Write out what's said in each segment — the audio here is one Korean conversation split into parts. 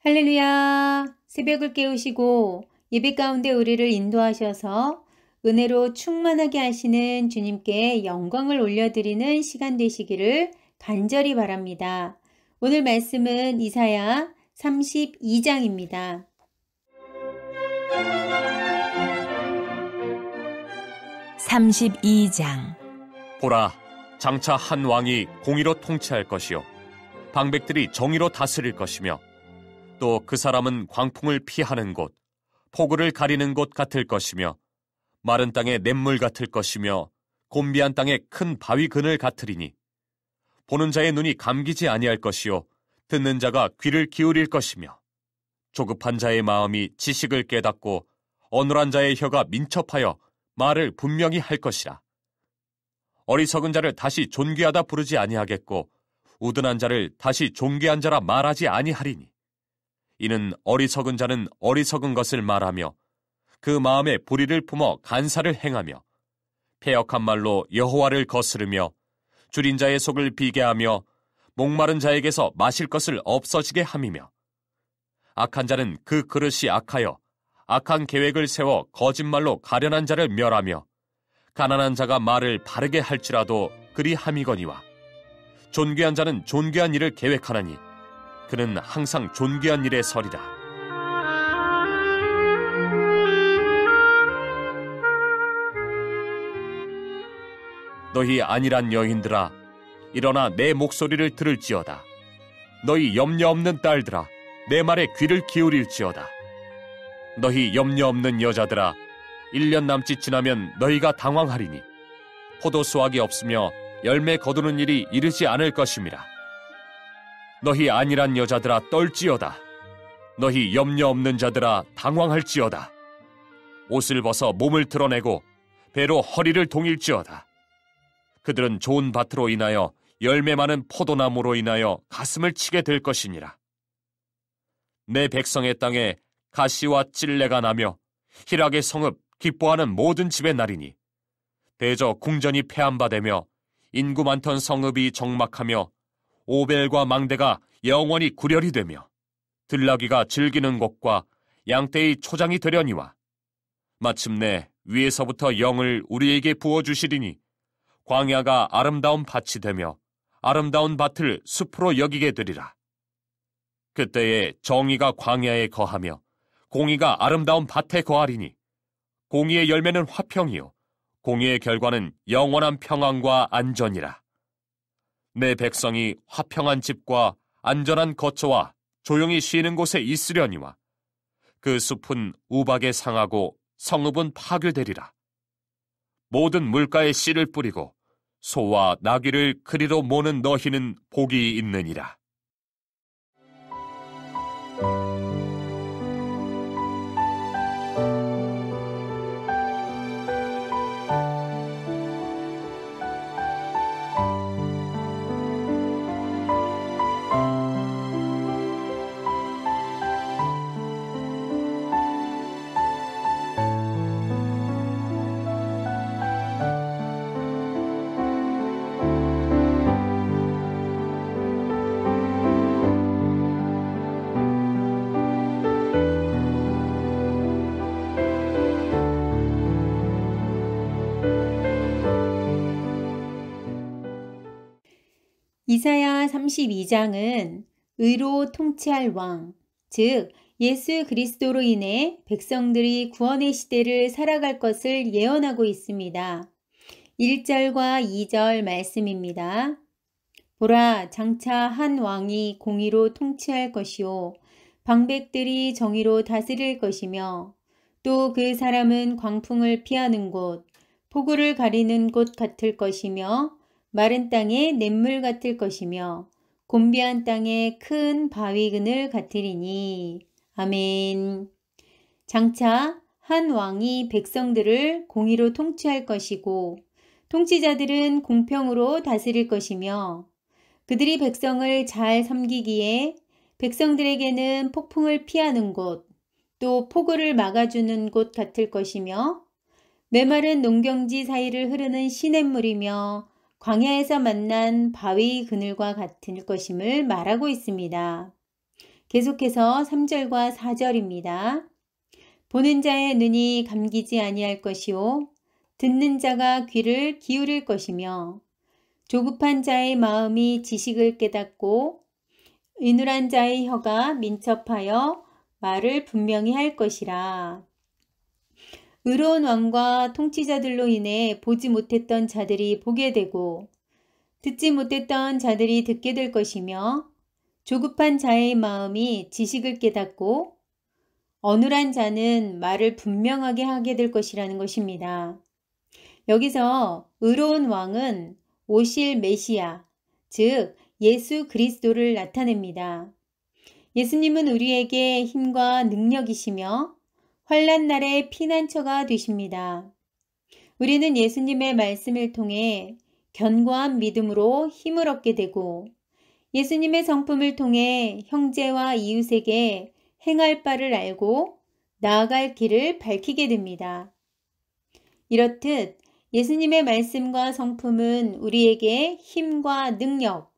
할렐루야! 새벽을 깨우시고 예배 가운데 우리를 인도하셔서 은혜로 충만하게 하시는 주님께 영광을 올려드리는 시간 되시기를 간절히 바랍니다. 오늘 말씀은 이사야 32장입니다. 32장. 보라, 장차 한 왕이 공의로 통치할 것이요 방백들이 정의로 다스릴 것이며 또 그 사람은 광풍을 피하는 곳, 폭우를 가리는 곳 같을 것이며 마른 땅의 냇물 같을 것이며 곤비한 땅의 큰 바위 그늘 같으리니 보는 자의 눈이 감기지 아니할 것이요 듣는 자가 귀를 기울일 것이며 조급한 자의 마음이 지식을 깨닫고 어눌한 자의 혀가 민첩하여 말을 분명히 할 것이라. 어리석은 자를 다시 존귀하다 부르지 아니하겠고 우둔한 자를 다시 존귀한 자라 말하지 아니하리니 이는 어리석은 자는 어리석은 것을 말하며 그 마음에 불의를 품어 간사를 행하며 패역한 말로 여호와를 거스르며 줄인 자의 속을 비게 하며 목마른 자에게서 마실 것을 없어지게 함이며 악한 자는 그 그릇이 악하여 악한 계획을 세워 거짓말로 가련한 자를 멸하며 가난한 자가 말을 바르게 할지라도 그리 함이거니와 존귀한 자는 존귀한 일을 계획하나니 그는 항상 존귀한 일에 서리라. 너희 안일한 여인들아, 일어나 내 목소리를 들을지어다. 너희 염려 없는 딸들아, 내 말에 귀를 기울일지어다. 너희 염려 없는 여자들아, 1년 남짓 지나면 너희가 당황하리니 포도 수확이 없으며 열매 거두는 일이 이르지 않을 것임이라. 너희 안일한 여자들아 떨지어다. 너희 염려 없는 자들아 당황할지어다. 옷을 벗어 몸을 드러내고 배로 허리를 동일지어다. 그들은 좋은 밭으로 인하여 열매 많은 포도나무로 인하여 가슴을 치게 될 것이니라. 내 백성의 땅에 가시와 찔레가 나며 희락의 성읍 기뻐하는 모든 집의 날이니 대저 궁전이 폐함바되며 인구 많던 성읍이 적막하며 오벨과 망대가 영원히 구렬이 되며 들나귀가 즐기는 곳과 양떼의 초장이 되려니와 마침내 위에서부터 영을 우리에게 부어주시리니 광야가 아름다운 밭이 되며 아름다운 밭을 숲으로 여기게 되리라. 그때에 정의가 광야에 거하며 공의가 아름다운 밭에 거하리니 공의의 열매는 화평이요 공의의 결과는 영원한 평안과 안전이라. 내 백성이 화평한 집과 안전한 거처와 조용히 쉬는 곳에 있으려니와 그 숲은 우박에 상하고 성읍은 파괴되리라. 모든 물가에 씨를 뿌리고 소와 나귀를 그리로 모는 너희는 복이 있느니라. 이사야 32장은 의로 통치할 왕, 즉 예수 그리스도로 인해 백성들이 구원의 시대를 살아갈 것을 예언하고 있습니다. 1절과 2절 말씀입니다. 보라, 장차 한 왕이 공의로 통치할 것이요 방백들이 정의로 다스릴 것이며 또 그 사람은 광풍을 피하는 곳, 폭우를 가리는 곳 같을 것이며 마른 땅에 냇물 같을 것이며 곤비한 땅에 큰 바위 그늘 같으리니. 아멘. 장차 한 왕이 백성들을 공의로 통치할 것이고 통치자들은 공평으로 다스릴 것이며 그들이 백성을 잘 섬기기에 백성들에게는 폭풍을 피하는 곳, 또 폭우를 막아주는 곳 같을 것이며 메마른 농경지 사이를 흐르는 시냇물이며 광야에서 만난 바위 그늘과 같을 것임을 말하고 있습니다. 계속해서 3절과 4절입니다. 보는 자의 눈이 감기지 아니할 것이요 듣는 자가 귀를 기울일 것이며 조급한 자의 마음이 지식을 깨닫고 의눌한 자의 혀가 민첩하여 말을 분명히 할 것이라. 의로운 왕과 통치자들로 인해 보지 못했던 자들이 보게 되고 듣지 못했던 자들이 듣게 될 것이며 조급한 자의 마음이 지식을 깨닫고 어눌한 자는 말을 분명하게 하게 될 것이라는 것입니다. 여기서 의로운 왕은 오실 메시아, 즉 예수 그리스도를 나타냅니다. 예수님은 우리에게 힘과 능력이시며 환난 날의 피난처가 되십니다. 우리는 예수님의 말씀을 통해 견고한 믿음으로 힘을 얻게 되고 예수님의 성품을 통해 형제와 이웃에게 행할 바를 알고 나아갈 길을 밝히게 됩니다. 이렇듯 예수님의 말씀과 성품은 우리에게 힘과 능력,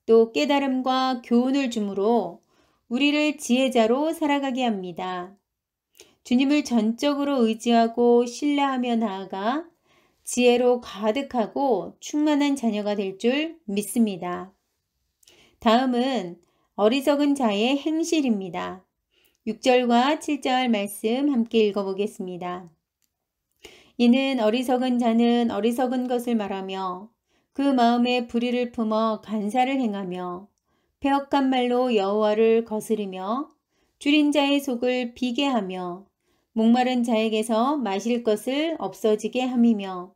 또 깨달음과 교훈을 주므로 우리를 지혜자로 살아가게 합니다. 주님을 전적으로 의지하고 신뢰하며 나아가 지혜로 가득하고 충만한 자녀가 될 줄 믿습니다. 다음은 어리석은 자의 행실입니다. 6절과 7절 말씀 함께 읽어보겠습니다. 이는 어리석은 자는 어리석은 것을 말하며 그 마음에 불의를 품어 간사를 행하며 패역한 말로 여호와를 거스르며 줄인 자의 속을 비게 하며 목마른 자에게서 마실 것을 없어지게 함이며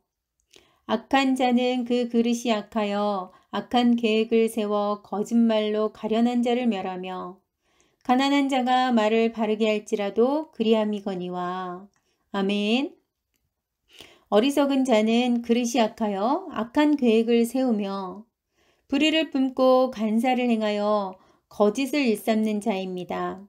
악한 자는 그 그릇이 악하여 악한 계획을 세워 거짓말로 가련한 자를 멸하며 가난한 자가 말을 바르게 할지라도 그리함이거니와. 아멘. 어리석은 자는 그릇이 악하여 악한 계획을 세우며 불의를 품고 간사를 행하여 거짓을 일삼는 자입니다.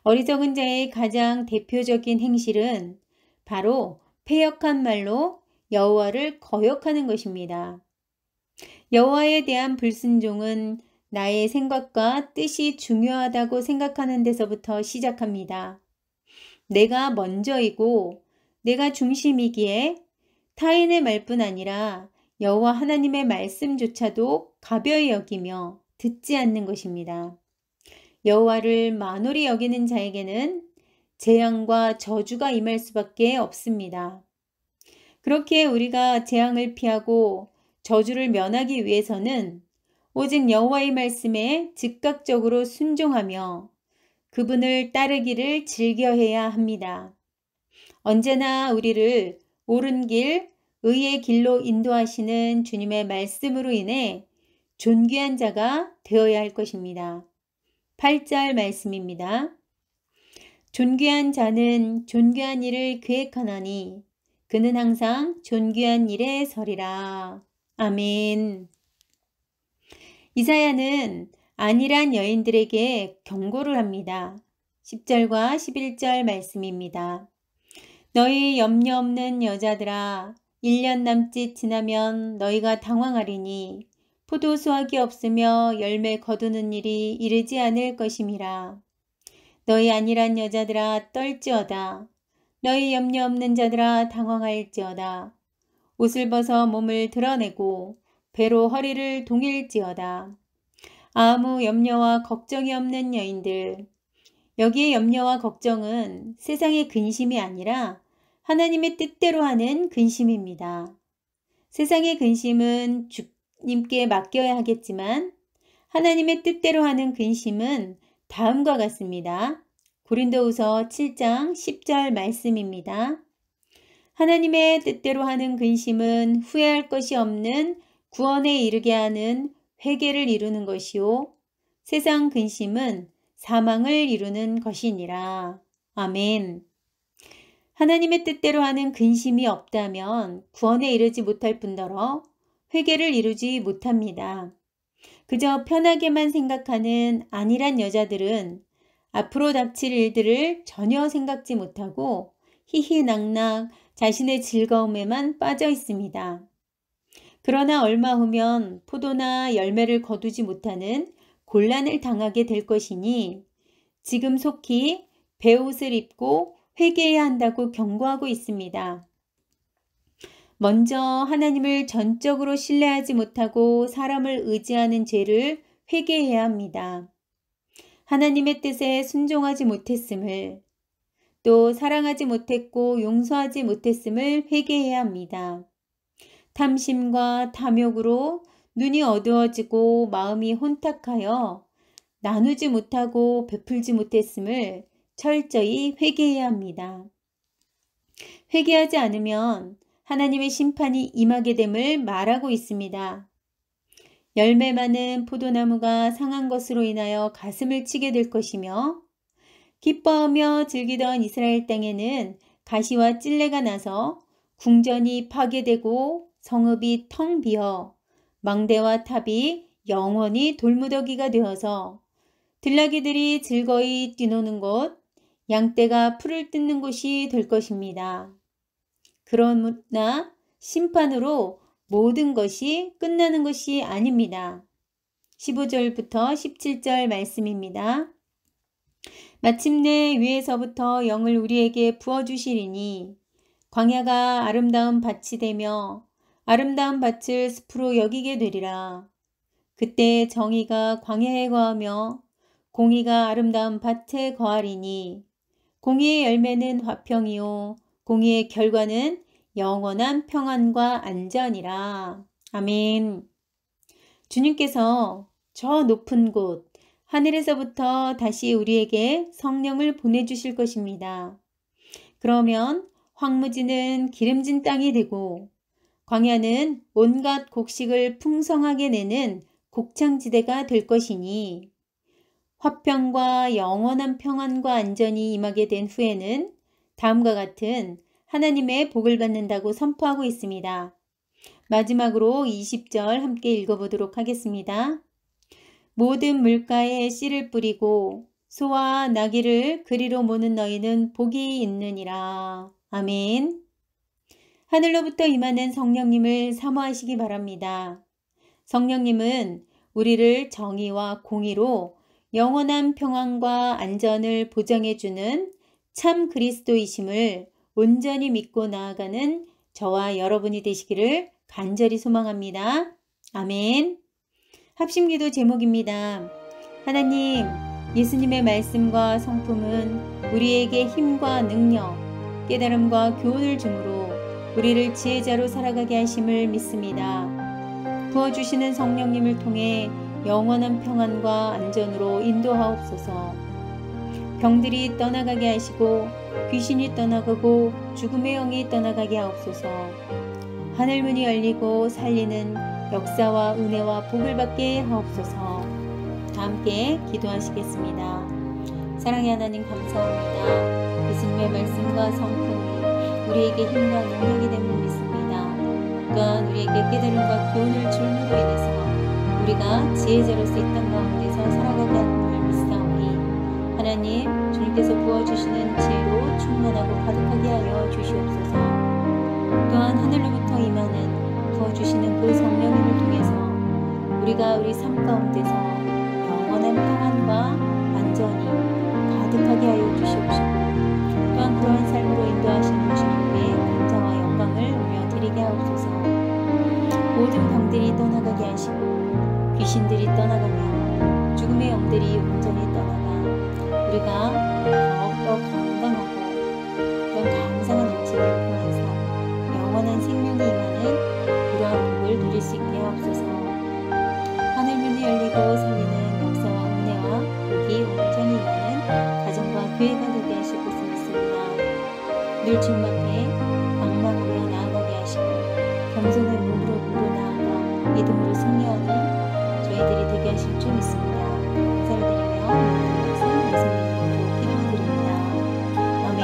어리석은 자의 가장 대표적인 행실은 바로 패역한 말로 여호와를 거역하는 것입니다. 여호와에 대한 불순종은 나의 생각과 뜻이 중요하다고 생각하는 데서부터 시작합니다. 내가 먼저이고 내가 중심이기에 타인의 말뿐 아니라 여호와 하나님의 말씀조차도 가벼이 여기며 듣지 않는 것입니다. 여호와를 만홀히 여기는 자에게는 재앙과 저주가 임할 수밖에 없습니다. 그렇게 우리가 재앙을 피하고 저주를 면하기 위해서는 오직 여호와의 말씀에 즉각적으로 순종하며 그분을 따르기를 즐겨해야 합니다. 언제나 우리를 옳은 길, 의의 길로 인도하시는 주님의 말씀으로 인해 존귀한 자가 되어야 할 것입니다. 8절 말씀입니다. 존귀한 자는 존귀한 일을 계획하나니 그는 항상 존귀한 일에 서리라. 아멘. 이사야는 안일한 여인들에게 경고를 합니다. 10절과 11절 말씀입니다. 너희 염려 없는 여자들아 1년 남짓 지나면 너희가 당황하리니 포도 수확이 없으며 열매 거두는 일이 이르지 않을 것임이라. 너희 안일한 여자들아 떨지어다. 너희 염려 없는 자들아 당황할지어다. 옷을 벗어 몸을 드러내고 배로 허리를 동일지어다. 아무 염려와 걱정이 없는 여인들. 여기에 염려와 걱정은 세상의 근심이 아니라 하나님의 뜻대로 하는 근심입니다. 세상의 근심은 주님께 맡겨야 하겠지만 하나님의 뜻대로 하는 근심은 다음과 같습니다. 고린도후서 7장 10절 말씀입니다. 하나님의 뜻대로 하는 근심은 후회할 것이 없는 구원에 이르게 하는 회개를 이루는 것이요 세상 근심은 사망을 이루는 것이니라. 아멘. 하나님의 뜻대로 하는 근심이 없다면 구원에 이르지 못할 뿐더러 회개를 이루지 못합니다. 그저 편하게만 생각하는 안일한 여자들은 앞으로 닥칠 일들을 전혀 생각지 못하고 희희낙낙 자신의 즐거움에만 빠져 있습니다. 그러나 얼마 후면 포도나 열매를 거두지 못하는 곤란을 당하게 될 것이니 지금 속히 베옷을 입고 회개해야 한다고 경고하고 있습니다. 먼저 하나님을 전적으로 신뢰하지 못하고 사람을 의지하는 죄를 회개해야 합니다. 하나님의 뜻에 순종하지 못했음을, 또 사랑하지 못했고 용서하지 못했음을 회개해야 합니다. 탐심과 탐욕으로 눈이 어두워지고 마음이 혼탁하여 나누지 못하고 베풀지 못했음을 철저히 회개해야 합니다. 회개하지 않으면 하나님의 심판이 임하게 됨을 말하고 있습니다. 열매 많은 포도나무가 상한 것으로 인하여 가슴을 치게 될 것이며, 기뻐하며 즐기던 이스라엘 땅에는 가시와 찔레가 나서 궁전이 파괴되고 성읍이 텅 비어 망대와 탑이 영원히 돌무더기가 되어서 들나귀들이 즐거이 뛰노는 곳, 양떼가 풀을 뜯는 곳이 될 것입니다. 그러나 심판으로 모든 것이 끝나는 것이 아닙니다. 15절부터 17절 말씀입니다. 마침내 위에서부터 영을 우리에게 부어주시리니 광야가 아름다운 밭이 되며 아름다운 밭을 숲으로 여기게 되리라. 그때 정의가 광야에 거하며 공의가 아름다운 밭에 거하리니 공의의 열매는 화평이요 공의의 결과는 영원한 평안과 안전이라. 아멘. 주님께서 저 높은 곳 하늘에서부터 다시 우리에게 성령을 보내주실 것입니다. 그러면 황무지는 기름진 땅이 되고 광야는 온갖 곡식을 풍성하게 내는 곡창지대가 될 것이니 화평과 영원한 평안과 안전이 임하게 된 후에는 다음과 같은 하나님의 복을 받는다고 선포하고 있습니다. 마지막으로 20절 함께 읽어보도록 하겠습니다. 모든 물가에 씨를 뿌리고 소와 나귀를 그리로 모는 너희는 복이 있느니라. 아멘. 하늘로부터 임하는 성령님을 사모하시기 바랍니다. 성령님은 우리를 정의와 공의로 영원한 평안과 안전을 보장해주는 참 그리스도이심을 온전히 믿고 나아가는 저와 여러분이 되시기를 간절히 소망합니다. 아멘. 합심기도 제목입니다. 하나님, 예수님의 말씀과 성품은 우리에게 힘과 능력, 깨달음과 교훈을 주므로 우리를 지혜자로 살아가게 하심을 믿습니다. 부어주시는 성령님을 통해 영원한 평안과 안전으로 인도하옵소서. 병들이 떠나가게 하시고 귀신이 떠나가고 죽음의 영이 떠나가게 하옵소서. 하늘문이 열리고 살리는 역사와 은혜와 복을 받게 하옵소서. 다 함께 기도하시겠습니다. 사랑의 하나님 감사합니다. 예수님의 말씀과 성품이 우리에게 힘과 능력이 됨을 믿습니다. 또한 우리에게 깨달음과 교훈을 주님으로 인해서 우리가 지혜자로서 이 땅 가운데서 살아가게 하는 걸 믿사오니 하나님, 주님께서 부어주시는 지혜로 충만하고 가득하게 하여 주시옵소서. 또한 하늘로부터 임하는 부어주시는 그 성령님을 통해서 우리가 우리 삶 가운데서 영원한 평안과 안전이 가득하게 하여 주시옵시고, 또한 그러한 삶으로 인도하시는 주님의 감사와 영광을 올려드리게 하옵소서. 모든 병들이 떠나가게 하시고 귀신들이 떠나가며 죽음의 영들이 온전히 떠나가 우리가 더욱더 건강하고 그런 감사가 넘치는 그런 삶, 영원한 생명이 임하는 그러한 복을 누릴 수 있게 하옵소서. 하늘문이 열리고 살리는 역사와 은혜와 복이 온전히 임하는 가정과 교회가 되게 하실 것을 믿습니다. 늘 주님 앞에 방망으로 나아가게 하시고 겸손한 몸으로 나아가 믿음으로 승리하는 저희들이 되게 하실 줄 믿습니다. 감사를 드리며 모든 것은 예수님 이름으로 기도드립니다. 아멘.